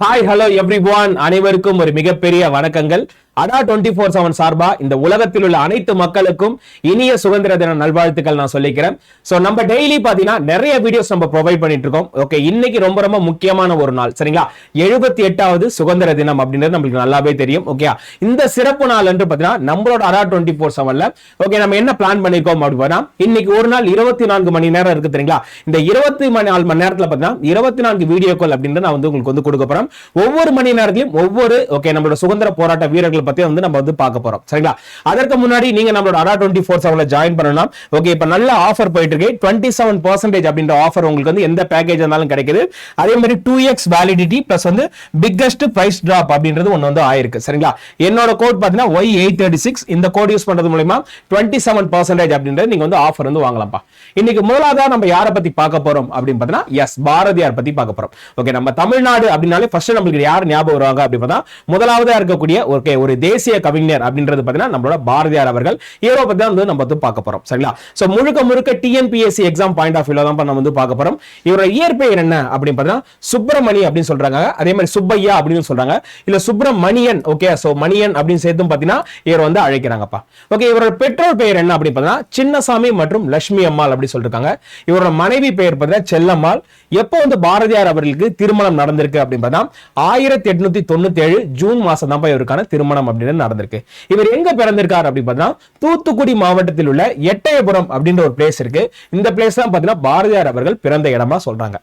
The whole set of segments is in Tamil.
ஹாய் ஹலோ எவ்ரிவான், அனைவருக்கும் ஒரு மிகப்பெரிய வணக்கங்கள். அடா 24/7 சார்பா இந்த உலகத்தில் உள்ள அனைத்து மக்களுக்கும் இனிய சுதந்திர தின நல்வாழ்த்துக்கள் நான் சொல்லிக்கிறேன். சோ நம்ம டெய்லி பாத்தீங்கன்னா நிறைய வீடியோஸ் நம்ம ப்ரொவைட் பண்ணிட்டு இருக்கோம். ஓகே, இன்னைக்கு ரொம்ப ரொம்ப முக்கியமான ஒரு நாள், சரிங்களா? 78வது சுதந்திர தினம் அப்படின்றது நம்மளுக்கு நல்லாவே தெரியும். ஓகே, இந்த சிறப்பு நாள் என்று பாத்தீங்கன்னா நம்மளோட அடா 24/7ல ஓகே நம்ம என்ன பிளான் பண்ணிருக்கோம் அப்படின்னா, இன்னைக்கு ஒரு நாள் 24 மணி நேரம் இருக்கு தெரியுங்களா? இந்த 24 மணி நேரத்துல பாத்தீங்கன்னா 24 வீடியோக்கள் அப்படின்னு நான் உங்களுக்கு கொடுக்க போறேன். ஒவ்வொரு மணி நேரத்திலும் ஒவ்வொரு நம்மளோட சுதந்திர போராட்ட வீரர்கள் பத்தி நம்ம பார்க்க போறோம், சரிங்களா? அதற்கு முன்னாடி நீங்க நம்மளோட அடா 24/7ல ஜாயின் பண்ணலாம். ஓகே, இப்ப நல்ல ஆஃபர் போயிட்டு இருக்கு. 27% அப்படின்ற ஆஃபர் உங்களுக்கு எந்த பேக்கேஜ் இருந்தாலும் கிடைக்குது. அதே மாதிரி 2x validity plus biggest price drop அப்படின்றது ஒன்னு ஆயிருக்கு, சரிங்களா? என்னோட கோட் பாத்தீங்கன்னா Y836. இந்த கோட் யூஸ் பண்றது மூலமா 27% அப்படின்றது நீங்க ஆஃபர் வாங்கலாம்ப்பா. இன்னைக்கு முதலாவதா நம்ம யாரை பத்தி பார்க்க போறோம் அப்படின்னு பாத்தீங்கன்னா எஸ் பாரதியார் பத்தி பார்க்க போறோம். ஓகே, நம்ம தமிழ்நாடு அப்படின்னாலே ஃபர்ஸ்ட் நம்மளுக்கு யார் ஞாபகம் வருவாங்க அப்படி பார்த்தா முதலாவதா இருக்கக்கூடிய ஒரு தேசிய கவிஞர் அப்படின்றது பாத்தீங்கன்னா நம்மளோட பாரதியார் அவர்கள். இவரை பத்தி தான் நம்ம பார்க்க போறோம், சரிங்களா? சோ முழுக்க TNPSC எக்ஸாம் பாயிண்ட் ஆஃப் வியூல தான் நம்ம பார்க்க போறோம். இவரோட இயற்பெயர் என்ன அப்படின்னு பாத்தீங்கன்னா சுப்பிரமணி அப்படின்னு சொல்றாங்க. அதே மாதிரி சுப்பையா அப்படின்னு சொல்றாங்க, இல்ல சுப்பிரமணியன். ஓகே, சோ மணியன் அப்படின்னு சேர்த்தும் பாத்தீங்கன்னா இவர் அழைக்கிறாங்கப்பா. ஓகே, இவரோட பெற்றோர் பெயர் என்ன அப்படின்னு பாத்தீங்கன்னா சின்னசாமி மற்றும் லட்சுமி அம்மாள் அப்படி சொல்றாங்க. இவரோட மனைவி பெயர் பாத்தீங்கன்னா செல்லம்மாள். எப்போ பாரதியார் அவர்களுக்கு திருமணம் நடந்திருக்கு அப்படின்னு பார்த்தா 1897 ஜூன் மாசம் தான் இவருக்கான திருமணம் அப்படின்னு நடந்திருக்கு. இவர் எங்க பிறந்திருக்கார் அப்படின்னு பார்த்தா தூத்துக்குடி மாவட்டத்தில் உள்ள எட்டயபுரம் அப்படின்ற ஒரு பிளேஸ் இருக்கு. இந்த பிளேஸ் தான் பாத்தீங்கன்னா பாரதியார் அவர்கள் பிறந்த இடமா சொல்றாங்க.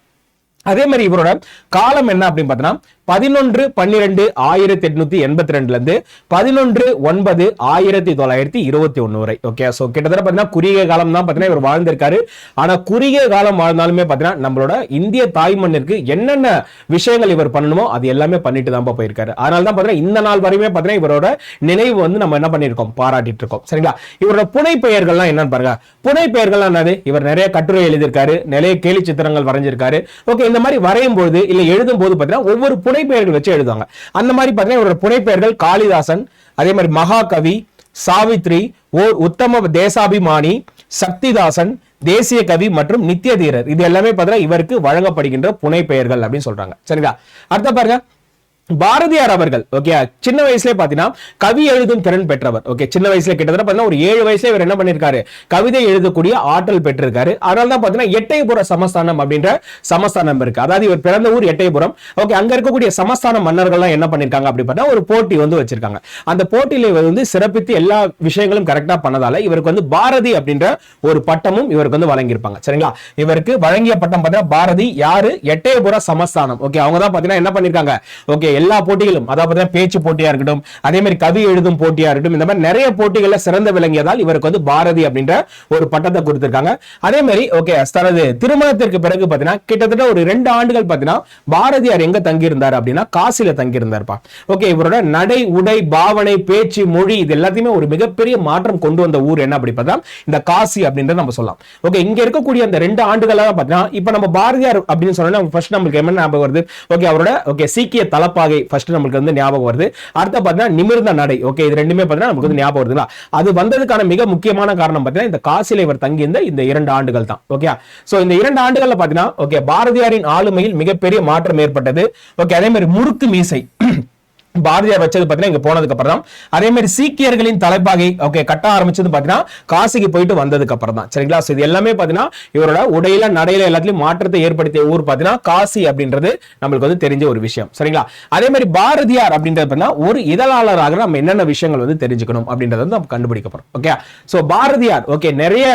அதே மாதிரி இவரோட காலம் என்ன அப்படின்னு பார்த்தீங்கன்னா 11/12/1882 இருந்து 11/9/1921 வரை. ஓகே, சோ கிட்டத்தட்ட பாத்தீங்கன்னா குறுகிய காலம் தான் பாத்தீங்கன்னா இவர் வாழ்ந்திருக்காரு. ஆனா குறுகிய காலம் வாழ்ந்தாலுமே பாத்தீங்கன்னா நம்மளோட இந்திய தாய் மண்ணிற்கு என்னென்ன விஷயங்கள் இவர் பண்ணணுமோ அது எல்லாமே பண்ணிட்டு தான் போயிருக்காரு. அதனால தான் பாத்தீங்கன்னா இந்த நாள் வரையுமே பாத்தீங்கன்னா இவரோட நினைவு நம்ம என்ன பண்ணிருக்கோம், பாராட்டிட்டு இருக்கோம், சரிங்களா? இவரோட புனை பெயர்கள்லாம் என்னன்னு பாருங்க. புனை பெயர்கள்லாம் என்னது? இவர் நிறைய கட்டுரை எழுதியிருக்காரு, நிறைய கேலி சித்திரங்கள் வரைஞ்சிருக்காரு. ஓகே, இந்த மாதிரி வரையும் போது இல்ல எழுதும் போது பாத்தீங்கன்னா ஒவ்வொரு புனைப்பெயர்கள் வச்சு எழுதுவாங்க. அந்த மாதிரி பாத்தீங்கன்னா இவரோட புனைப்பெயர்கள் காளிதாசன், அதே மாதிரி மகாகவி, சாவித்ரி, ஓர் உத்தம தேசாபிமானி, சக்திதாசன், தேசிய கவி மற்றும் நித்திய தீரர். இது எல்லாமே பாத்தீங்கன்னா இவருக்கு வழங்கப்படுகின்ற புனைப்பெயர்கள் அப்படின்னு சொல்றாங்க, சரிங்களா? அடுத்த பாருங்க, பாரதியார் அவர்கள் ஓகே சின்ன வயசுல பாத்தீங்கன்னா கவி எழுதும் திறன் பெற்றவர். ஓகே, சின்ன வயசுல கிட்டத்தட்ட பாத்தீங்கன்னா ஒரு 7 வயசுல இவர் என்ன பண்ணிருக்காரு, கவிதை எழுதக்கூடிய ஆற்றல் பெற்றிருக்காரு. அதனால தான் பாத்தீங்கன்னா எட்டயபுர சமஸ்தானம் அப்படின்ற சமஸ்தானம் இருக்கு. அதாவது இவர் பிறந்த ஊர் எட்டயபுரம். ஓகே, அங்க இருக்கக்கூடிய சமஸ்தான மன்னர்கள்லாம் என்ன பண்ணிருக்காங்க அப்படி பார்த்தா ஒரு போட்டி வச்சிருக்காங்க. அந்த போட்டியில இவர் சிறப்பித்து எல்லா விஷயங்களும் கரெக்டா பண்ணதால இவருக்கு பாரதி அப்படின்ற ஒரு பட்டமும் இவருக்கு வழங்கியிருப்பாங்க, சரிங்களா? இவருக்கு வழங்கிய பட்டம் பாத்தீங்கன்னா பாரதி. யாரு? எட்டயபுர சமஸ்தானம். ஓகே, அவங்க தான் பாத்தீங்கன்னா என்ன பண்ணிருக்காங்க, ஓகே எல்லா போட்டிகளும், அதாவது பேச்சு போட்டியா இருக்கட்டும், அதே மாதிரி கவி எழுதும் போட்டியா இருக்கட்டும், இந்த மாதிரி நிறைய போட்டிகள்ல சிறந்த விளங்கியதால் இவருக்கு பாரதி அப்படின்ற ஒரு பட்டத்தை கொடுத்திருக்காங்க. அதே மாதிரி ஓகே தனது திருமணத்திற்கு பிறகு பாத்தீங்கன்னா கிட்டத்தட்ட ஒரு 2 ஆண்டுகள் பாத்தீங்கன்னா பாரதியார் எங்க தங்கி இருந்தார் அப்படின்னா காசில தங்கி இருந்தார்ப்பா. ஓகே, இவரோட நடை, உடை, பாவனை, பேச்சு, மொழி இது எல்லாத்தையுமே ஒரு மிகப்பெரிய மாற்றம் கொண்டு வந்த ஊர் என்ன அப்படி பார்த்தா இந்த காசி அப்படின்றத நம்ம சொல்லலாம். ஓகே, இங்க இருக்கக்கூடிய அந்த 2 ஆண்டுகளா பாத்தீங்கன்னா இப்ப நம்ம பாரதியார் அப்படின்னு சொன்னா ஃபர்ஸ்ட் நமக்கு என்ன ஞாபகம் வருது? ஓகே, அவரோட சீக்கிய தலப்பாகை ஃபர்ஸ்ட் நமக்கு ஞாபகம் வருது. அடுத்து பாத்தீங்கன்னா நிமிர்ந்த நடை. ஓகே, இது ரெண்டுமே பாத்தீங்கன்னா நமக்கு ஞாபகம் வருதுங்களா? அது வந்ததுக்கான மிக முக்கியமான காரணம் பாத்தீங்கன்னா இந்த காசில இவர் தங்கி இருந்த இந்த 2 ஆண்டுகள் தான். ஓகே, சோ இந்த 2 ஆண்டுகள்ல பாத்தீங்கன்னா ஓகே பாரதியாரின் ஆளுமையில் மிகப்பெரிய மாற்றம் ஏற்பட்டது. ஓகே, அதே மாதிரி முறுக்கு மீசை பாரதியார் வச்சது பாத்தீங்கன்னா இங்க போனதுக்கு அப்புறம் தான். அதே மாதிரி சீக்கியர்களின் தலைப்பாகை ஓகே கட்ட ஆரம்பிச்சது பாத்தீங்கன்னா காசிக்கு போயிட்டு வந்ததுக்கு அப்புறம் தான், சரிங்களா? இது எல்லாமே பாத்தீங்கன்னா இவரோட உடையில நடையில எல்லாத்துலயும் மாற்றத்தை ஏற்படுத்திய ஊர் பாத்தீங்கன்னா காசி அப்படின்றது நம்மளுக்கு தெரிஞ்ச ஒரு விஷயம், சரிங்களா? அதே மாதிரி பாரதியார் அப்படின்றது பாத்தீங்கன்னா ஒரு இதழாளராக நம்ம என்னென்ன விஷயங்கள் தெரிஞ்சுக்கணும் அப்படின்றத நம்ம கண்டுபிடிக்க போறோம். ஓகே, சோ பாரதியார் ஓகே நிறைய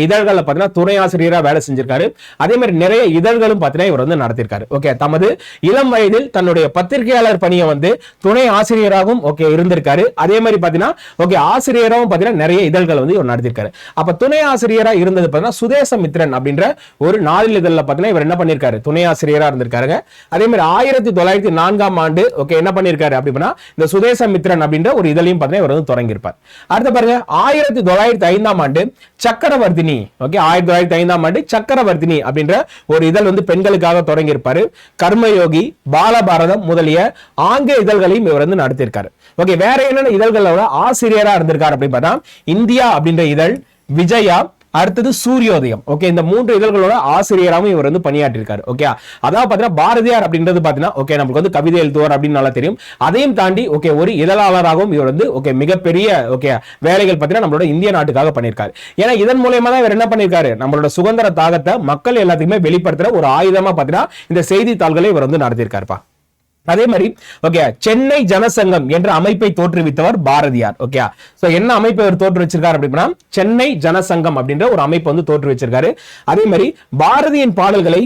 இதழ்கள்ல பாத்தீங்கன்னா துணை ஆசிரியரா வேலை செஞ்சிருக்காரு. அதே மாதிரி நிறைய இதழ்களும் பாத்தீங்கன்னா இவர் நடத்திருக்காரு. ஓகே, தமது இளம் வயதில் தன்னுடைய பத்திரிகையாளர் பணியை துணை ஆசிரியராகவும் ஓகே இருந்திருக்காரு. அதே மாதிரி பாத்தீங்கன்னா ஓகே ஆசிரியராகவும் பாத்தீங்கன்னா நிறைய இதழ்கள் இவர் நடத்திருக்காரு. அப்ப துணை ஆசிரியரா இருந்தது பாத்தீங்கன்னா சுதேசமித்ரன் அப்படின்ற ஒரு நாளிதழ்ல பாத்தீங்கன்னா இவர் என்ன பண்ணிருக்காரு, துணை ஆசிரியரா இருந்திருக்காருங்க. அதே மாதிரி 1904ஆம் ஆண்டு ஓகே என்ன பண்ணிருக்காரு அப்படின்னா இந்த சுதேசமித்ரன் அப்படின்ற ஒரு இதழையும் பாத்தீங்கன்னா இவர் தொடங்கியிருப்பார். அடுத்து பாருங்க 1905ஆம் ஆண்டு சக்கரவர்த்தினி. ஓகே, 1905ஆம் ஆண்டு சக்கரவர்த்தினி அப்படின்ற ஒரு இதழ் பெண்களுக்காக தொடங்கியிருப்பாரு. கர்மயோகி, பாலபாரதம் முதலிய ஆங்கில இதழ்களை இவர் நடத்தியிருக்காரு. ஓகே, வேற என்னென்ன இதழ்களோட ஆசிரியரா இருந்திருக்காரு அப்படின்னு பார்த்தா இந்தியா அப்படின்ற இதழ், விஜயா, அடுத்தது சூரியோதயம். ஓகே, இந்த 3 இதழ்களோட ஆசிரியராகவும் இவர் வந்து பணியாற்றிருக்காரு. ஓகே, அதாவது பாத்தீங்கன்னா பாரதியார் அப்படின்றது பாத்தீங்கன்னா ஓகே நமக்கு வந்து கவிதை எழுதுவார் அப்படின்னு நல்லா தெரியும். அதையும் தாண்டி ஓகே ஒரு இதழாளராகவும் இவர் வந்து ஓகே மிகப்பெரிய ஓகே வேலைகள் பாத்தீங்கன்னா நம்மளோட இந்திய நாட்டுக்காக பண்ணியிருக்காரு. ஏன்னா இதன் மூலமா தான் இவர் என்ன பண்ணிருக்காரு, நம்மளோட சுதந்திர தாகத்தை மக்கள் எல்லாத்துக்குமே வெளிப்படுத்துற ஒரு ஆயுதமா பாத்தீங்கன்னா இந்த செய்தித்தாள்களை இவர் வந்து நடத்தியிருக்காருப்பா. அதே மாதிரி ஓகே சென்னை ஜனசங்கம் என்ற அமைப்பை தோற்றுவித்தவர் பாரதியார். ஓகே, சோ என்ன அமைப்பை அவர் தோற்றுவிச்சிருக்காரு அப்படின்னா சென்னை ஜனசங்கம் அப்படின்ற ஒரு அமைப்பு வந்து தோற்றுவிச்சிருக்காரு. அதே மாதிரி பாரதியின் பாடல்களை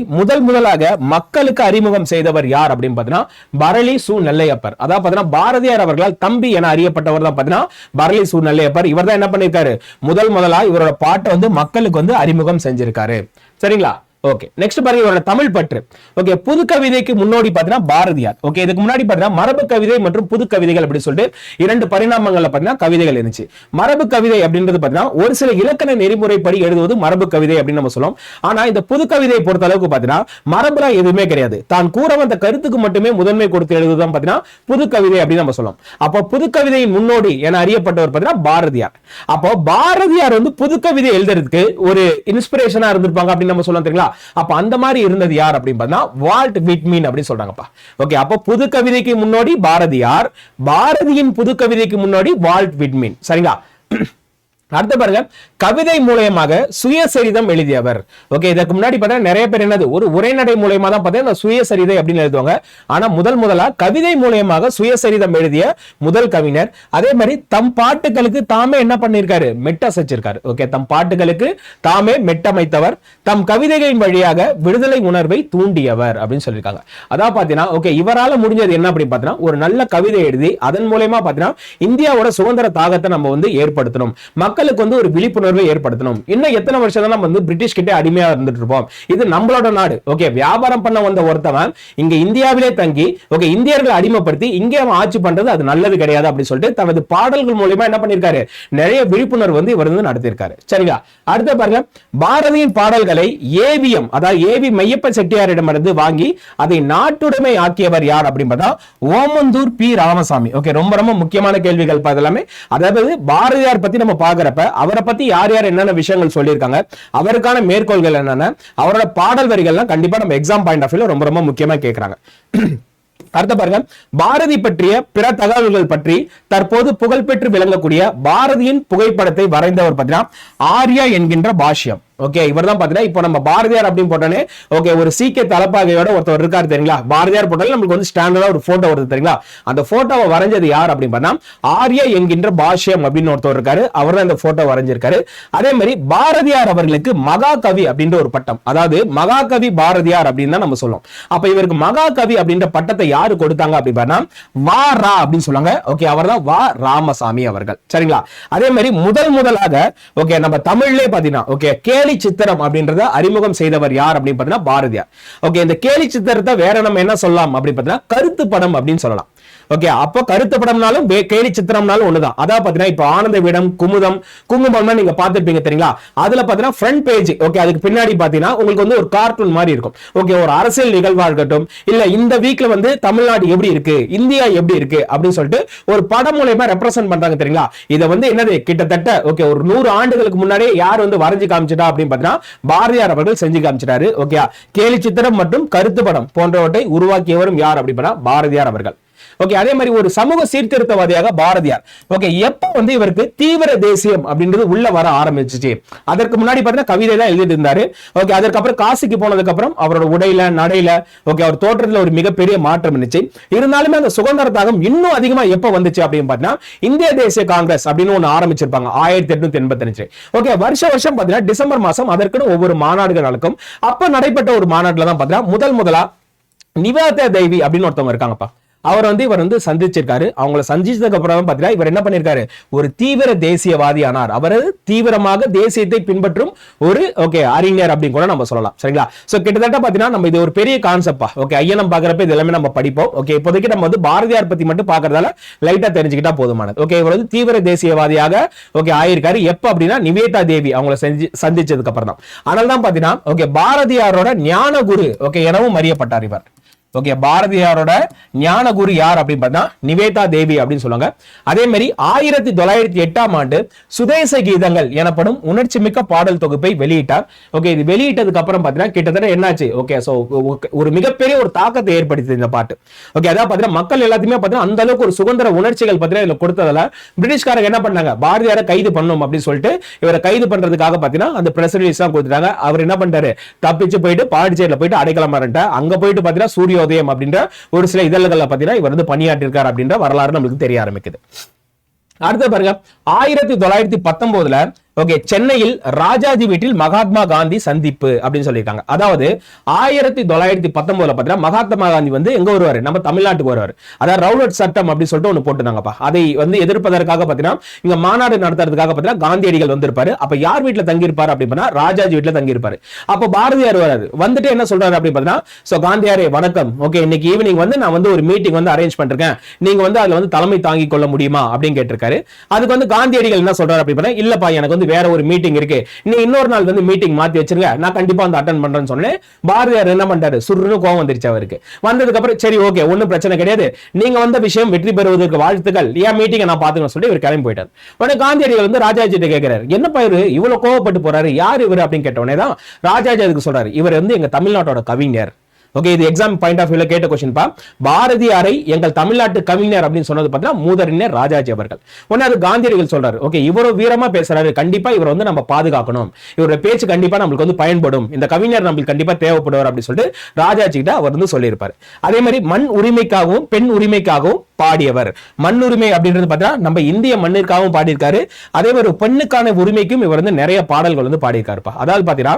முதலாக மக்களுக்கு அறிமுகம் செய்தவர் யார் அப்படின்னு பாத்தீங்கன்னா பரளி சு நெல்லையப்பர். அதாவது பாத்தீங்கன்னா பாரதியார் அவர்களால் தம்பி என அறியப்பட்டவர் தான் பாத்தீங்கன்னா பரளி சு நெல்லையப்பர். இவர் தான் என்ன பண்ணிருக்காரு, முதலா இவரோட பாட்டை வந்து மக்களுக்கு வந்து அறிமுகம் செஞ்சிருக்காரு. சரிங்களா? ஓகே, நெக்ஸ்ட் பாருங்க இவரோட தமிழ் பற்று. ஓகே, புது கவிதைக்கு முன்னோடி பாத்தீங்கன்னா பாரதியார். ஓகே, இதுக்கு முன்னாடி பாத்தீங்கன்னா மரபு கவிதை மற்றும் புது கவிதைகள் அப்படி சொல்லிட்டு 2 பரிணாமங்கள்ல பாத்தீங்கன்னா கவிதைகள் இருந்துச்சு. மரபு கவிதை அப்படின்றது பாத்தீங்கன்னா ஒரு சில இலக்கண நெறிமுறைப்படி எழுதுவது மரபு கவிதை அப்படின்னு நம்ம சொல்லுவோம். ஆனா இந்த புது கவிதையை பொறுத்த அளவுக்கு பாத்தீங்கன்னா மரபுலாம் எதுவுமே கிடையாது, தான் கூற வந்த கருத்துக்கு மட்டுமே முதன்மை கொடுத்து எழுதுதான் பாத்தீங்கன்னா புது கவிதை அப்படின்னு நம்ம சொல்லுவோம். அப்போ புது கவிதையின் முன்னோடி என அறியப்பட்டவர் பாத்தீங்கன்னா பாரதியார். அப்போ பாரதியார் வந்து புது கவிதை எழுதுறதுக்கு ஒரு இன்ஸ்பிரேஷனா இருந்திருப்பாங்க அப்படின்னு நம்ம சொல்லுவோம் தெரியுங்களா. அப்ப அந்த மாதிரி இருந்தது யார் அப்படின்னு பார்த்தா வால்ட் விட்மீன் அப்படின்னு சொல்றாங்கப்பா. ஓகே, அப்ப புது கவிதைக்கு முன்னோடி பாரதியார், பாரதியின் புது கவிதைக்கு முன்னோடி வால்ட் விட்மீன். சரிங்களா? அடுத்த பாருங்க கவிதை மூலமாக சுயசரிதம் எழுதியவர். ஓகே, இதற்கு முன்னாடி பார்த்தா நிறைய பேர் என்னது ஒரு உரைநடை மூலமா தான் பார்த்தா சுயசரிதை அப்படின்னு எழுதுவாங்க. ஆனா முதலா கவிதை மூலமாக சுயசரிதம் எழுதிய முதல் கவிஞர். அதே மாதிரி தம் பாட்டுகளுக்கு தாமே என்ன பண்ணிருக்காரு, மெட்டமைச்சிருக்காரு. ஓகே, தம் பாட்டுகளுக்கு தாமே மெட்டமைத்தவர், தம் கவிதைகளின் வழியாக விடுதலை உணர்வை தூண்டியவர் அப்படின்னு சொல்லியிருக்காங்க. அதான் பாத்தீங்கன்னா ஓகே இவரால முடிஞ்சது என்ன அப்படின்னு பாத்தீங்கன்னா ஒரு நல்ல கவிதை எழுதி அதன் மூலமா பாத்தீங்கன்னா இந்தியாவோட சுதந்திர தாகத்தை நம்ம வந்து ஏற்படுத்தணும், மக்களுக்கு வந்து ஒரு விழிப்புணர்வை ஏற்படுத்தணும். இன்னும் எத்தனை வருஷம் தான் நம்ம வந்து பிரிட்டிஷ் கிட்ட அடிமையா இருந்துட்டு இருப்போம், இது நம்மளோட நாடு. ஓகே, வியாபாரம் பண்ண வந்த ஒருத்தவன் இங்க இந்தியாவிலே தங்கி ஓகே இந்தியர்களை அடிமைப்படுத்தி இங்கே அவன் ஆட்சி பண்றது அது நல்லது கிடையாது அப்படின்னு சொல்லிட்டு தனது பாடல்கள் மூலமா என்ன பண்ணிருக்காரு, நிறைய விழிப்புணர்வு வந்து இவர் வந்து நடத்திருக்காரு. சரிங்களா? அடுத்த பாருங்க பாரதியின் பாடல்களை ஏவிஎம் அதாவது ஏவி மையப்ப செட்டியாரிடமிருந்து வாங்கி அதை நாட்டுடைமை ஆக்கியவர் யார் அப்படின்னு பார்த்தா ஓமந்தூர் பி ராமசாமி. ஓகே, ரொம்ப ரொம்ப முக்கியமான கேள்விகள் எல்லாமே. அதாவது பாரதியார் பத்தி நம்ம பாக்குறப்ப அவரை பத்தி யார் யார் என்னென்ன விஷயங்கள் சொல்லியிருக்காங்க, அவருக்கான மேற்கோள்கள் என்னென்ன, அவரோட பாடல் வரிகள்லாம் கண்டிப்பா நம்ம எக்ஸாம் பாயிண்ட் ஆஃப் வியூல ரொம்ப ரொம்ப முக்கியமா கேட்கறாங்க. அடுத்த பாருங்க பாரதி பற்றிய பிற தகவல்கள் பற்றி தற்போது புகழ்பெற்று விளங்கக்கூடிய பாரதியின் புகைப்படத்தை வரைந்தவர் பார்த்தீங்கன்னா ஆர்யா என்கின்ற பாஷ்யம். ஓகே, இவர் தான் பாத்தீங்கன்னா இப்போ நம்ம பாரதியார் அப்படின்னு போட்டானே ஓகே ஒரு சீக்கிய தலப்பாகையோட ஒருத்தர் இருக்காரு தெரியுங்களா. பாரதியார் போட்டாலும் நமக்கு வந்து ஸ்டாண்டர்டா ஒரு போட்டோ வருது தெரியுங்களா. அந்த போட்டோவை வரைஞ்சது யார் அப்படின்னு பார்த்தா ஆர்யா என்கின்ற பாஷ்யம் அப்படின்னு ஒருத்தர் இருக்காரு, அவர் தான் இந்த போட்டோ வரைஞ்சிருக்காரு. அதே மாதிரி பாரதியார் அவர்களுக்கு மகாகவி அப்படின்ற ஒரு பட்டம், அதாவது மகாகவி பாரதியார் அப்படின்னு தான் நம்ம சொல்லுவோம். அப்ப இவருக்கு மகாகவி அப்படின்ற பட்டத்தை யாரு கொடுத்தாங்க அப்படின்னு பார்த்தா வா ரா அப்படின்னு சொல்லுவாங்க. ஓகே, அவர் தான் வா ராமசாமி அவர்கள். சரிங்களா? அதே மாதிரி முதலாக ஓகே நம்ம தமிழ்லே பாத்தீங்கன்னா ஓகே கேலி சித்திரம் அப்படின்றத அறிமுகம் செய்தவர் யார் அப்படின்னு பார்த்தீங்கன்னா பாரதியார். ஓகே, இந்த கேலி சித்திரத்தை வேற நம்ம என்ன சொல்லலாம் அப்படின்னு பார்த்தீங்கன்னா கருத்து படம் அப்படின்னு சொல்லலாம். ஓகே, அப்போ கருத்து படம்னாலும் கேலி சித்திரம்னாலும் ஒண்ணுதான். அதான் பாத்தீங்கன்னா இப்போ ஆனந்த விடம் குங்குமம் நீங்க பாத்துருப்பீங்க தெரியுங்களா. அதுல பாத்தீங்கன்னா ஃப்ரண்ட் பேஜ் ஓகே அதுக்கு பின்னாடி பாத்தீங்கன்னா உங்களுக்கு வந்து ஒரு கார்ட்டூன் மாதிரி இருக்கும். ஓகே, ஒரு அரசியல் நிகழ்வா இருக்கட்டும், இல்ல இந்த வீக்ல வந்து தமிழ்நாடு எப்படி இருக்கு, இந்தியா எப்படி இருக்கு அப்படின்னு சொல்லிட்டு ஒரு படம் மூலமா ரெப்ரசென்ட் பண்றாங்க தெரியுங்களா. இதை வந்து என்னது கிட்டத்தட்ட ஓகே ஒரு 100 ஆண்டுகளுக்கு முன்னாடியே யார் வந்து வரைஞ்சு காமிச்சிட்டா அப்படின்னு பாத்தீங்கன்னா பாரதியார் அவர்கள் செஞ்சு காமிச்சிட்டாரு. ஓகே, கேலி சித்திரம் மற்றும் கருத்து படம் போன்றவற்றை உருவாக்கியவரும் யார் அப்படின்னு பாரதியார் அவர்கள். ஓகே, அதே மாதிரி ஒரு சமூக சீர்திருத்தவாதியாக பாரதியார். ஓகே, எப்ப வந்து இவருக்கு தீவிர தேசியம் அப்படின்றது உள்ள வர ஆரம்பிச்சிச்சு, அதற்கு முன்னாடி பாத்தீங்கன்னா கவிதை தான் எழுதிட்டு இருந்தாரு. ஓகே, அதற்கப்புறம் காசிக்கு போனதுக்கு அப்புறம் அவரோட உடையில நடையில ஓகே அவர் தோற்றத்துல ஒரு மிகப்பெரிய மாற்றம் இருந்துச்சு. இருந்தாலுமே அந்த சுதந்திர தாகம் இன்னும் அதிகமா எப்ப வந்துச்சு அப்படின்னு பாத்தீங்கன்னா இந்திய தேசிய காங்கிரஸ் அப்படின்னு ஒண்ணு ஆரம்பிச்சிருப்பாங்க 1885. ஓகே, வருஷம் பாத்தீங்கன்னா டிசம்பர் மாசம் அதற்குன்னு ஒவ்வொரு மாநாடுகள் நடக்கும். அப்ப நடைபெற்ற ஒரு மாநாட்டுல தான் பாத்தீங்கன்னா முதலா நிவேதா தேவி அப்படின்னு ஒருத்தவங்க இருக்காங்கப்பா. இவர் வந்து சந்திச்சிருக்காரு. அவங்களை சந்திச்சதுக்கு அப்புறம் பாத்தீங்கன்னா இவர் என்ன பண்ணிருக்காரு, ஒரு தீவிர தேசியவாதி ஆனார். அவர் தீவிரமாக தேசியத்தை பின்பற்றும் ஒரு ஓகே அறிஞர் அப்படின்னு கூட நம்ம சொல்லலாம். சரிங்களா? சோ கிட்டத்தட்ட பாத்தீங்கன்னா நம்ம இது ஒரு பெரிய கான்செப்ட். ஓகே, ஐயனம் பாக்குறப்ப இது எல்லாமே நம்ம படிப்போம். ஓகே, இப்போதைக்கு நம்ம வந்து பாரதியார் பத்தி மட்டும் பாக்குறதால லைட்டா தெரிஞ்சுக்கிட்டா போதுமானது. ஓகே, இவர் வந்து தீவிர தேசியவாதியாக ஓகே ஆயிருக்காரு. எப்ப அப்படின்னா நிவேதா தேவி அவங்களை சந்திச்சதுக்கு அப்புறம் தான். அதனால தான் பாத்தீங்கன்னா ஓகே பாரதியாரோட ஞான குரு ஓகே எனவும் அறியப்பட்டார் இவர். ஓகே, பாரதியாரோட ஞான குரு யார் அப்படின்னு பார்த்தா நிவேதா தேவி அப்படின்னு சொல்லுவாங்க. அதே மாதிரி 1908ஆம் ஆண்டு சுதேச கீதங்கள் எனப்படும் உணர்ச்சி மிக்க பாடல் தொகுப்பை வெளியிட்டார். ஓகே, இது வெளியிட்டதுக்கு அப்புறம் பார்த்தீங்கன்னா கிட்டத்தட்ட என்னாச்சு, ஓகே, சோ ஒரு மிகப்பெரிய ஒரு தாக்கத்தை ஏற்படுத்தி இந்த பாட்டு. ஓகே, அதாவது பார்த்தீங்கன்னா மக்கள் எல்லாத்தையுமே பார்த்தீங்கன்னா அந்த அளவுக்கு ஒரு சுதந்திர உணர்ச்சிகள் பார்த்தீங்கன்னா இதுல கொடுத்ததால பிரிட்டிஷ்காரங்க என்ன பண்ணாங்க, பாரதியாரை கைது பண்ணணும் அப்படின்னு சொல்லிட்டு இவரை கைது பண்றதுக்காக பார்த்தீங்கன்னா அந்த பிரஸ் ரிலீஸ் தான் கொடுத்துட்டாங்க. அவர் என்ன பண்ணிட்டாரு, தப்பிச்சு போயிட்டு பாண்டிச்சேரியில போயிட்டு அடைக்கலம் அங்க போயிட்டு பார்த்தீங்கன்னா சூரியோதயம் அப்படின்ற ஒரு சில இதழ்களை பார்த்தீங்கன்னா இவர் வந்து பணியாற்றிருக்கார் அப்படின்ற வரலாறு நம்மளுக்கு தெரிய ஆரம்பிக்குது. அடுத்த பாருங்க, 1919 ஓகே, சென்னையில் ராஜாஜி வீட்டில் மகாத்மா காந்தி சந்திப்பு அப்படின்னு சொல்லியிருக்காங்க. அதாவது 1919 பார்த்தீங்கன்னா மகாத்மா காந்தி வந்து எங்க வருவாரு, நம்ம தமிழ்நாட்டுக்கு வருவாரு. அதாவது ரவுலட் சட்டம் அப்படின்னு சொல்லிட்டு ஒண்ணு போட்டுனாங்கப்பா. அதை வந்து எதிர்ப்பதற்காக பார்த்தீங்கன்னா இங்க மாநாடு நடத்துறதுக்காக பார்த்தீங்கன்னா காந்தியடிகள் வந்திருப்பாரு. அப்ப யார் வீட்டுல தங்கியிருப்பாரு அப்படின்னா ராஜாஜி வீட்டுல தங்கியிருப்பாரு. அப்ப பாரதியார் வராரு, வந்துட்டு என்ன சொல்றாரு அப்படின்னு பார்த்தீங்கன்னா, சோ காந்தியாரே வணக்கம், ஓகே, இன்னைக்கு ஈவினிங் வந்து நான் வந்து ஒரு மீட்டிங் வந்து அரேஞ்ச் பண்ணிருக்கேன், நீங்க வந்து அதுல வந்து தலைமை தாங்கிக் கொள்ள முடியுமா அப்படின்னு கேட்டிருக்காரு. அதுக்கு வந்து காந்தியடிகள் என்ன சொல்றாரு அப்படின்னா, இல்லப்பா எனக்கு வந்து வேற ஒரு மீட்டிங் இருக்கு, நீ இன்னொரு நாள் வந்து மீட்டிங் மாத்தி வச்சிருங்க, நான் கண்டிப்பா வந்து அட்டெண்ட் பண்றேன்னு சொன்னேன். பாரதியார் என்ன பண்றாரு, சுருன்னு கோவம் வந்துருச்சு அவருக்கு. வந்ததுக்கு அப்புறம் சரி ஓகே ஒன்னும் பிரச்சனை கிடையாது, நீங்க வந்த விஷயம் வெற்றி பெறுவதற்கு வாழ்த்துக்கள், ஏன் மீட்டிங்கை நான் பாத்துக்கணும் சொல்லி இவர் கிளம்பி போயிட்டார். உடனே காந்தியடிகள் வந்து ராஜாஜி கிட்ட கேட்கிறாரு, என்னப்பா இவரு இவ்வளவு கோவப்பட்டு போறாரு, யார் இவர் அப்படின்னு கேட்ட உடனே தான் ராஜாஜி அதுக்கு சொல்றாரு, இவர் வந்து எங்க தமிழ்நாட்டோட கவிஞர். ஓகே, இது எக்ஸாம் பாயிண்ட் ஆஃப் வியூல கேட்ட क्वेश्चन பா. பாரதியாரை எங்கள் தமிழ்நாட்டு கவிஞர் அப்படின்னு சொன்னது பார்த்தா மூதறிஞர் ராஜாஜி அவர்கள். உடனே அது காந்தியடிகள் சொல்றாரு, ஓகே இவரோ வீரமா பேசுறாரு, கண்டிப்பா இவர் வந்து நம்ம பாதுகாக்கணும், இவரோட பேச்சு கண்டிப்பா நம்மளுக்கு வந்து பயன்படும், இந்த கவிஞர் நம்மளுக்கு கண்டிப்பா தேவைப்படுவார் அப்படின்னு சொல்லிட்டு ராஜாஜி கிட்ட அவர் வந்து சொல்லியிருப்பாரு. அதே மாதிரி மண் உரிமைக்காகவும் பெண் உரிமைக்காகவும் பாடியவர். மண் உரிமை அப்படின்றது பார்த்தா நம்ம இந்திய மண்ணிற்காகவும் பாடியிருக்காரு. அதே மாதிரி பெண்ணுக்கான உரிமைக்கும் இவர் வந்து நிறைய பாடல்கள் வந்து பாடியிருக்காருப்பா. அதாவது பாத்தீங்கன்னா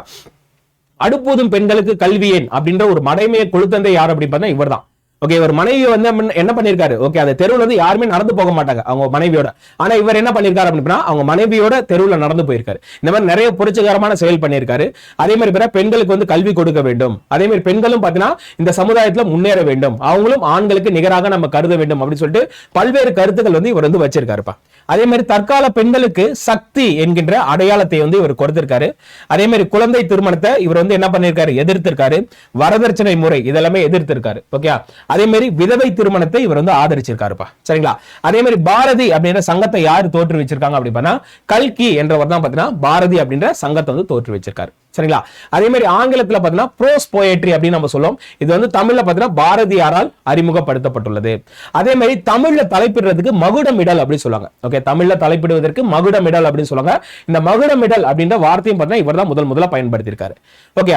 அடுப்போதும் பெண்களுக்கு கல்வியேன் அப்படின்ற ஒரு மடைமையை கொளுத்தந்தை யார் அப்படின்னு பார்த்தா இவர் தான். ஓகே, இவர் மனைவி வந்து என்ன பண்ணிருக்காரு, ஓகே, அந்த தெருவுல வந்து யாருமே நடந்து போக மாட்டாங்க அவங்க மனைவியோட. ஆனா இவர் என்ன பண்ணிருக்காரு அப்படின்னா அவங்க மனைவியோட தெருவுல நடந்து போயிருக்காரு. இந்த மாதிரி நிறைய புரட்சிகரமான செயல் பண்ணியிருக்காரு. அதே மாதிரி பெண்களுக்கு வந்து கல்வி கொடுக்க வேண்டும், அதே மாதிரி பெண்களும் பாத்தீங்கன்னா இந்த சமுதாயத்துல முன்னேற வேண்டும், அவங்களும் ஆண்களுக்கு நிகராக நம்ம கருத வேண்டும் அப்படின்னு சொல்லிட்டு பல்வேறு கருத்துக்கள் வந்து இவர் வந்து வச்சிருக்காருப்பா. அதே மாதிரி தற்கால பெண்களுக்கு சக்தி என்கின்ற அடையாளத்தை வந்து இவர் கொடுத்திருக்காரு. அதே மாதிரி குழந்தை திருமணத்தை இவர் வந்து என்ன பண்ணிருக்காரு, எதிர்த்திருக்காரு. வரதட்சணை முறை இதெல்லாமே எதிர்த்திருக்காரு. ஓகே, அதே மாதிரி விதவை திருமணத்தை இவர் வந்து ஆதரிச்சிருக்காருப்பா. சரிங்களா? அதே மாதிரி பாரதி அப்படின்ற சங்கத்தை யாரு தோற்றுவிச்சிருக்காங்க அப்படின்னா கல்கி என்றவர் தான் பாத்தீங்கன்னா பாரதி அப்படின்ற சங்கத்தை வந்து தோற்றுவிச்சிருக்காரு. சரிங்களா? அதே மாதிரி ஆங்கிலத்துல பாத்தீங்கன்னா ப்ரோஸ் போயட்ரி அப்படின்னு நம்ம சொல்லுவோம். இது வந்து தமிழ்ல பாத்தீங்கன்னா பாரதியாரால் அறிமுகப்படுத்தப்பட்டுள்ளது. அதே மாதிரி தமிழ்ல தலைப்பிடுறதுக்கு மகுடமிடல் அப்படின்னு சொல்லுவாங்க. ஓகே, தமிழ்ல தலைப்பிடுவதற்கு மகுடமிடல் அப்படின்னு சொல்லுவாங்க. இந்த மகுடமிடல் அப்படின்ற வார்த்தையும் பாத்தீங்கன்னா இவர் தான் முதல்ல பயன்படுத்தியிருக்காரு. ஓகே,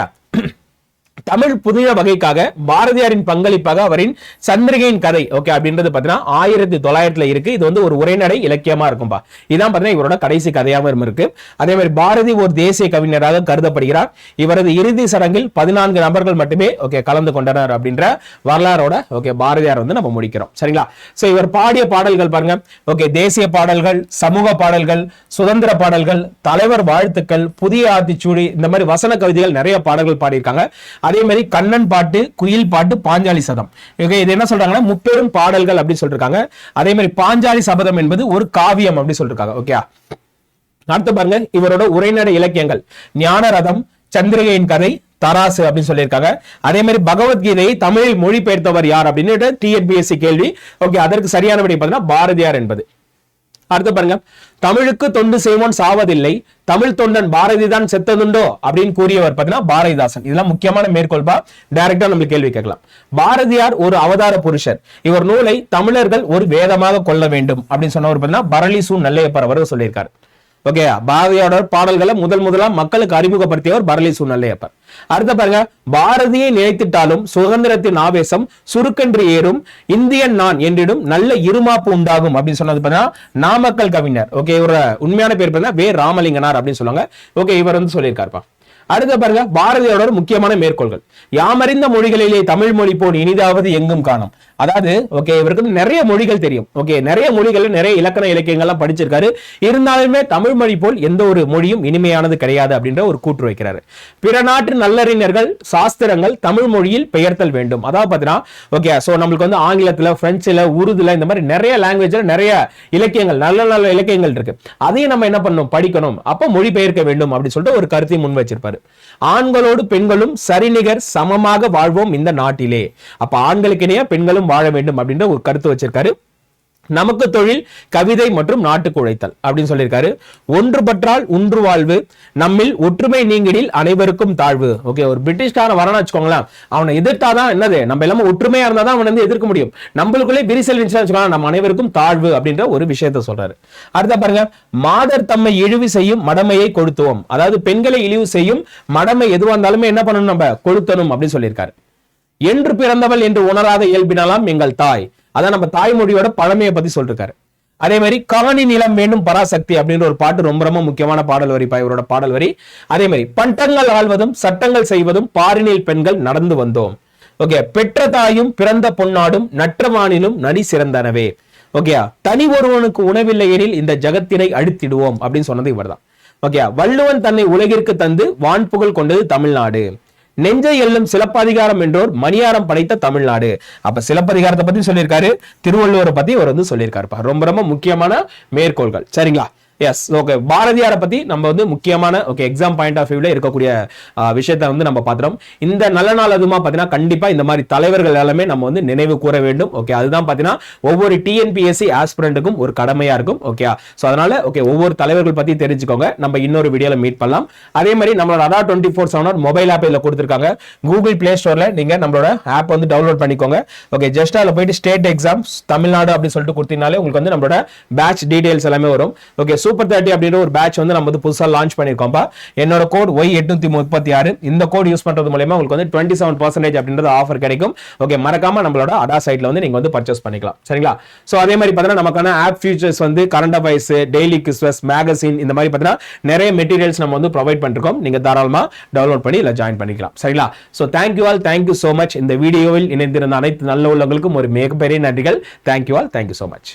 தமிழ் புதிய வகைக்காக பாரதியாரின் பங்களிப்பாக அவரின் சந்திரிகையின் கதை ஓகே அப்படின்றது பாத்தீங்கன்னா 1900 இருக்கு. இது வந்து ஒரு உரைநடை இலக்கியமா இருக்கும்பா. இதான் பாத்தீங்கன்னா இவரோட கடைசி கதையாகவும் இருக்கு. அதே மாதிரி பாரதி ஒரு தேசிய கவிஞராக கருதப்படுகிறார். இவரது இறுதி சடங்கில் 14 நபர்கள் மட்டுமே ஓகே கலந்து கொண்டனர் அப்படின்ற வரலாறோட ஓகே பாரதியார் வந்து நம்ம முடிக்கிறோம். சரிங்களா? சோ இவர் பாடிய பாடல்கள் பாருங்க. ஓகே, தேசிய பாடல்கள், சமூக பாடல்கள், சுதந்திர பாடல்கள், தலைவர் வாழ்த்துக்கள், புதிய ஆத்திச்சூடி, இந்த மாதிரி வசன கவிதைகள் நிறைய பாடல்கள் பாடியிருக்காங்க. அதே மாதிரி கண்ணன் பாட்டு, குயில் பாட்டு, பாஞ்சாலி சதம். இது என்ன சொல்றாங்கன்னா முப்பெரும் பாடல்கள் அப்படி சொல்றாங்க. அதே மாதிரி பாஞ்சாலி சபதம் என்பது ஒரு காவியம் அப்படி சொல்றாங்க. ஓகே, அடுத்து பாருங்க இவரோட உரைநடை இலக்கியங்கள் ஞானரதம், சந்திரிகையின் கதை, தராசு அப்படின்னு சொல்லியிருக்காங்க. அதே மாதிரி பகவத்கீதையை தமிழில் மொழிபெயர்த்தவர் யார் அப்படின்னு டிஎன்பிஎஸ்சி கேள்வி. ஓகே, அதற்கு சரியான விடை பார்த்தீங்கன்னா பாரதியார் என்பது. அடுத்து பாருங்க, தமிழுக்கு தொண்டு செய்வோன் சாவதில்லை, தமிழ் தொண்டன் பாரதி தான் செத்ததுண்டோ அப்படின்னு கூறியவர் பாத்தீங்கன்னா பாரதிதாசன். இதெல்லாம் முக்கியமான மேற்கோள்பா. டைரக்டா நம்ம கேள்வி கேட்கலாம். பாரதியார் ஒரு அவதார புருஷர். இவர் நூலை தமிழர்கள் ஒரு வேதமாக கொள்ள வேண்டும் அப்படின்னு சொன்னவர் பாத்தீங்கன்னா பரளி சு நல்லையப்பர் அவர்கள் சொல்லியிருக்காரு. ஓகே, பாரதியோட பாடல்களை முதலா மக்களுக்கு அறிமுகப்படுத்தியவர் பரளி சு நல்லையப்பர். அடுத்த பாருங்க, பாரதியை நினைத்திட்டாலும் சுதந்திரத்தின் ஆவேசம் சுருக்கென்று ஏறும், இந்தியன் நான் என்றிடும் நல்ல இருமாப்பு உண்டாகும் அப்படின்னு சொன்னது பாத்தீங்கன்னா நாமக்கல் கவிஞர். ஓகே, இவரோட உண்மையான பேர் பாத்தீங்கன்னா வே ராமலிங்கனார் அப்படின்னு சொல்லுவாங்க. ஓகே, இவர் வந்து சொல்லியிருக்காருப்பா. அடுத்த பாருங்க, பாரதியோட முக்கியமான மேற்கோள்கள். யாமறிந்த மொழிகளிலே தமிழ் மொழி போல் இனிதாவது எங்கும் காணும். அதாவது ஓகே இவருக்கு நிறைய மொழிகள் தெரியும். ஓகே நிறைய மொழிகள் நிறைய இலக்கண இலக்கியங்கள்லாம் படிச்சிருக்காரு. இருந்தாலுமே தமிழ் மொழி போல் எந்த ஒரு மொழியும் இனிமையானது கிடையாது அப்படின்ற ஒரு கூற்று வைக்கிறாரு. பிற நாட்டு நல்லறிஞர்கள் சாஸ்திரங்கள் தமிழ் மொழியில் பெயர்த்தல் வேண்டும். அதாவது பாத்தீங்கன்னா ஓகே சோ நம்மளுக்கு வந்து ஆங்கிலத்துல, பிரெஞ்சுல, உருதுல இந்த மாதிரி நிறைய லாங்குவேஜ்ல நிறைய இலக்கியங்கள் நல்ல நல்ல இலக்கியங்கள் இருக்கு. அதையும் நம்ம என்ன பண்ணணும், படிக்கணும். அப்ப மொழி பெயர்க்க வேண்டும் அப்படின்னு சொல்லிட்டு ஒரு கருத்தை முன் வச்சிருப்பாரு. ஆண்களோடு பெண்களும் சரிநிகர் சமமாக வாழ்வோம் இந்த நாட்டிலே. அப்ப ஆண்களுக்கு இணையா பெண்களும் வாழ வேண்டும் அப்படின்ற ஒரு கருத்து வச்சிருக்காரு. நமக்கு தொழில் கவிதை மற்றும் நாட்டுக்கு உழைத்தல் அப்படின்னு சொல்லியிருக்காரு. ஒன்றுபற்றால் ஒன்று வாழ்வு, நம்மில் ஒற்றுமை நீங்கிடில் அனைவருக்கும் தாழ்வு. ஓகே ஒரு பிரிட்டிஷ்காரன் வரணும் வச்சுக்கோங்களேன், அவனை எதிர்த்தாதான் என்னது, நம்ம எல்லாமே ஒற்றுமையா இருந்தா தான் அவன் வந்து எதிர்க்க முடியும். நம்மளுக்குள்ளே விரிசல் வச்சுக்கோங்க, நம்ம அனைவருக்கும் தாழ்வு அப்படின்ற ஒரு விஷயத்த சொல்றாரு. அடுத்த பாருங்க, மாதர் தம்மை இழிவு செய்யும் மடமையை கொளுத்துவோம். அதாவது பெண்களை இழிவு செய்யும் மடமை எதுவா இருந்தாலுமே என்ன பண்ணணும், நம்ம கொளுத்தணும் அப்படின்னு சொல்லியிருக்காரு. என்று பிறந்தவள் என்று உணராத இயல்பினாலாம் எங்கள் தாய். அதான் நம்ம தாய்மொழியோட பழமையை பத்தி சொல்லிருக்காரு. அதே மாதிரி காணி நிலம் வேண்டும் பராசக்தி அப்படின்ற ஒரு பாட்டு ரொம்ப ரொம்ப முக்கியமான பாடல் வரி, இவரோட பாடல் வரி. அதே மாதிரி பண்டங்கள் ஆள்வதும் சட்டங்கள் செய்வதும் பாரினில் பெண்கள் நடந்து வந்தோம். ஓகே பெற்ற தாயும் பிறந்த பொன்னாடும் நற்றமானிலும் நடி சிறந்தனவே. ஓகே தனி ஒருவனுக்கு உணவில்லை எனில் இந்த ஜகத்தினை அழித்திடுவோம் அப்படின்னு சொன்னது இவர்தான். ஓகே வள்ளுவன் தன்னை உலகிற்கு தந்து வான்புகழ் கொண்டது தமிழ்நாடு. நெஞ்சை எல்லும் சிலப்பதிகாரம் என்றோர் மணியாரம் படைத்த தமிழ்நாடு. அப்ப சிலப்பதிகாரத்தை பத்தி சொல்லியிருக்காரு, திருவள்ளுவரை பத்தி அவர் வந்து சொல்லியிருக்காருப்பா. ரொம்ப ரொம்ப முக்கியமான மேற்கோள்கள். சரிங்களா? எஸ் ஓகே பாரதியாரை பத்தி நம்ம வந்து முக்கியமான ஓகே எக்ஸாம் பாயிண்ட் ஆஃப் வியூல இருக்கக்கூடிய விஷயத்தை வந்து நம்ம பாத்துறோம். இந்த நல்ல நாள் அதுமா பாத்தீங்கன்னா கண்டிப்பா இந்த மாதிரி தலைவர்கள் எல்லாமே நம்ம வந்து நினைவு கூற வேண்டும். ஓகே அதுதான் பாத்தீங்கன்னா ஒவ்வொரு டிஎன்பிஎஸ்சி ஆஸ்பிரண்ட்டுக்கும் ஒரு கடமையா இருக்கும். ஓகே சோ அதனால ஓகே ஒவ்வொரு தலைவர்கள் பத்தி தெரிஞ்சுக்கோங்க. நம்ம இன்னொரு வீடியோல மீட் பண்ணலாம். அதே மாதிரி நம்மளோட ADA 24/7 மொபைல் ஆப் இதுல கொடுத்திருக்காங்க. கூகுள் பிளே ஸ்டோர்ல நீங்க நம்மளோட ஆப் வந்து டவுன்லோட் பண்ணிக்கோங்க. ஓகே ஜஸ்ட் அதுல போயிட்டு ஸ்டேட் எக்ஸாம்ஸ் தமிழ்நாடு அப்படின்னு சொல்லிட்டு கொடுத்தீங்கனாலே உங்களுக்கு வந்து நம்மளோட பேட்ச் டீடைல்ஸ் எல்லாமே வரும். ஓகே சூப்பர் 30 அப்படின்ற ஒரு பேட்ச் வந்து நம்ம வந்து புதுசா லான்ச் பண்ணிருக்கோம்பா. என்னோட கோட் Y836. இந்த கோட் யூஸ் பண்றது மூலமா உங்களுக்கு வந்து 27% அப்படின்றது ஆஃபர் கிடைக்கும். ஓகே மறக்காம நம்மளோட ADA சைட்ல வந்து நீங்க வந்து பர்ச்சேஸ் பண்ணிக்கலாம். சரிங்களா? சோ அதே மாதிரி பாத்தீங்கன்னா நமக்கான ஆப் ஃபீச்சர்ஸ் வந்து current affairs, daily quiz, magazine இந்த மாதிரி பாத்தீங்கன்னா நிறைய மெட்டீரியல்ஸ் நம்ம வந்து ப்ரொவைட் பண்ணிருக்கோம். நீங்க தாராளமா டவுன்லோட் பண்ணி இல்ல ஜாயின் பண்ணிக்கலாம். சரிங்களா? So thank you all, thank you so much. இந்த வீடியோவில் இணைந்திருந்த அனைத்து நல்ல உள்ளவங்களுக்கும் ஒரு மிகப்பெரிய நன்றிகள். Thank you all, thank you so much.